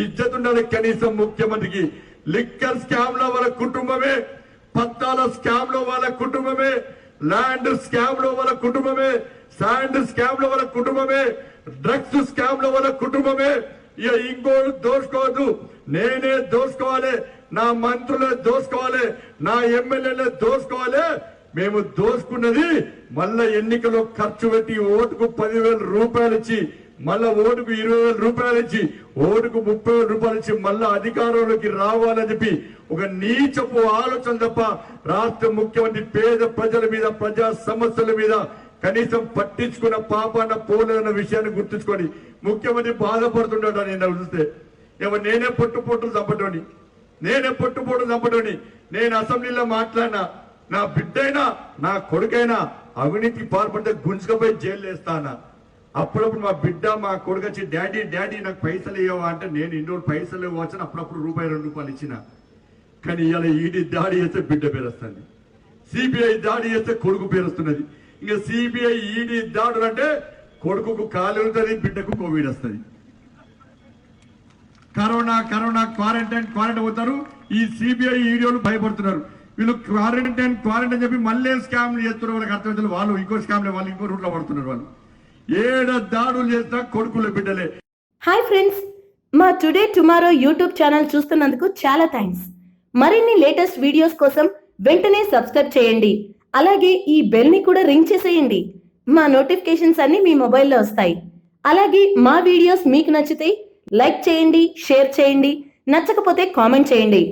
ఇజ్జత్ ఉండాలి కనీసం ముఖ్యమంత్రికి. లిక్కర్ స్కామ్ లో వాళ్ళ కుటుంబమే, పత్తాల స్కామ్ లో వాళ్ళ కుటుంబమే, ల్యాండ్ స్కామ్ లో వాళ్ళ కుటుంబమే, శాండ్ స్కామ్ లో వాళ్ళ కుటుంబమే, డ్రగ్స్ స్కామ్ లో వాళ్ళ కుటుంబమే. ఇక ఇంకోడు దోసుకోవద్దు, నేనే దోసుకోవాలి, నా మంత్రులే దోసుకోవాలి, నా ఎమ్మెల్యేలే దోసుకోవాలి. మేము దోసుకున్నది మళ్ళా ఎన్నికలో ఖర్చు పెట్టి ఓటుకు 10,000 రూపాయలు ఇచ్చి, మళ్ళా ఓటుకు 20,000 రూపాయలు ఇచ్చి, ఓటుకు 30,000 రూపాయలు ఇచ్చి మళ్ళా అధికారంలోకి రావాలని చెప్పి ఒక నీచపు ఆలోచన తప్ప రాష్ట్ర ముఖ్యమంత్రి పేద ప్రజల మీద, ప్రజా సమస్యల మీద కనీసం పట్టించుకున్న పాపాన పోలేదన్న విషయాన్ని గుర్తుంచుకొని ముఖ్యమంత్రి బాధపడుతుంటాడు. నేను చూస్తే నేనే పొట్టుపోటులు చంపటోని, నేను అసెంబ్లీలో మాట్లాడినా, నా బిడ్డైనా నా కొడుకైనా అవినీతికి పాల్పడితే గుంజుకపోయి జైలు వేస్తానా. అప్పుడప్పుడు మా బిడ్డ మా కొడుకు వచ్చి డాడీ నాకు పైసలు ఇవ్వవా అంటే నేను ఇన్ని రోజులు పైసలు ఇవ్వచ్చు అప్పుడప్పుడు ₹2 ఇచ్చిన. కానీ ఇవాళ ఈడీ దాడి చేస్తే బిడ్డ పేరు వస్తుంది, సిబిఐ దాడి చేస్తే కొడుకు పేరు వస్తున్నది. ఇంకా సిబిఐ ఈడీ దాడులు అంటే కొడుకుకు కాలు ఉంటుంది, బిడ్డకు కోవిడ్ వస్తుంది. కరోనా క్వారంటైన్ అవుతారు. ఈ సిబిఐ ఈడీలు భయపడుతున్నారు. వీళ్ళు క్వారంటైన్ చెప్పి మళ్ళీ స్కామ్లు చేస్తున్నారు. వాళ్ళకి అర్థం వాళ్ళు ఇంకో స్కామ్ వాళ్ళు ఇంకో రూట్లో పడుతున్నారు. వాళ్ళు ఏడ దాడులు చేస్తా కొడుకుల బిడ్డలే. హాయ్ ఫ్రెండ్స్, మా టుడే టుమారో యూట్యూబ్ ఛానల్ చూస్తున్నందుకు చాలా థ్యాంక్స్. మరిన్ని లేటెస్ట్ వీడియోస్ కోసం వెంటనే సబ్స్క్రైబ్ చేయండి. అలాగే ఈ బెల్ ని కూడా రింగ్ చేసేయండి. మా నోటిఫికేషన్స్ అన్ని మీ మొబైల్లో వస్తాయి. అలాగే మా వీడియోస్ మీకు నచ్చితే లైక్ చేయండి, షేర్ చేయండి, నచ్చకపోతే కామెంట్ చేయండి.